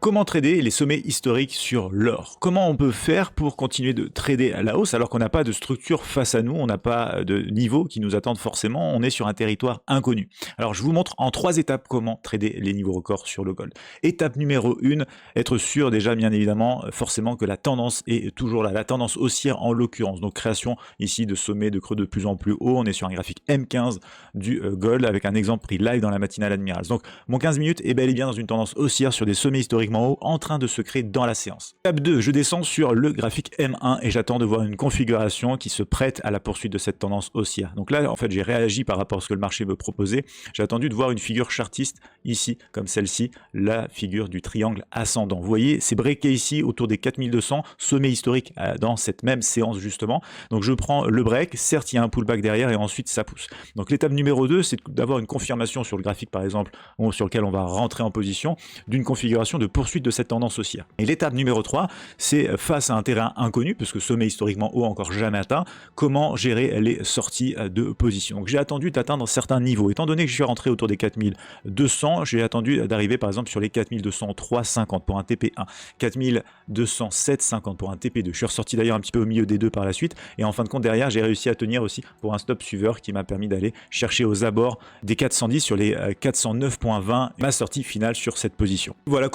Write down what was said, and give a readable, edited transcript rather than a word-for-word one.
Comment trader les sommets historiques sur l'or? Comment on peut faire pour continuer de trader à la hausse alors qu'on n'a pas de structure face à nous, on n'a pas de niveau qui nous attendent forcément, on est sur un territoire inconnu. Alors je vous montre en 3 étapes comment trader les niveaux records sur le gold. Étape numéro 1, être sûr déjà bien évidemment forcément que la tendance est toujours là, la tendance haussière en l'occurrence. Donc création ici de sommets de creux de plus en plus haut, on est sur un graphique M15 du gold avec un exemple pris live dans la matinale Admirals. Donc mon 15 minutes est bel et bien dans une tendance haussière sur des sommets historiquement haut en train de se créer dans la séance. Étape 2, je descends sur le graphique M1 et j'attends de voir une configuration qui se prête à la poursuite de cette tendance haussière. Donc là, en fait, j'ai réagi par rapport à ce que le marché me proposait. J'ai attendu de voir une figure chartiste ici, comme celle-ci, la figure du triangle ascendant. Vous voyez, c'est breaké ici autour des 4200, sommet historique dans cette même séance justement. Donc je prends le break, certes il y a un pullback derrière et ensuite ça pousse. Donc l'étape numéro 2, c'est d'avoir une confirmation sur le graphique par exemple, sur lequel on va rentrer en position, d'une configuration de poursuite de cette tendance haussière. Et l'étape numéro 3, c'est face à un terrain inconnu, puisque sommet historiquement haut encore jamais atteint, comment gérer les sorties de position. Donc j'ai attendu d'atteindre certains niveaux. Étant donné que je suis rentré autour des 4200, j'ai attendu d'arriver par exemple sur les 4203,50 pour un TP1, 4207,50 pour un TP2. Je suis ressorti d'ailleurs un petit peu au milieu des deux par la suite, et en fin de compte derrière, j'ai réussi à tenir aussi pour un stop suiveur qui m'a permis d'aller chercher aux abords des 410 sur les 409,20 ma sortie finale sur cette position. Voilà comment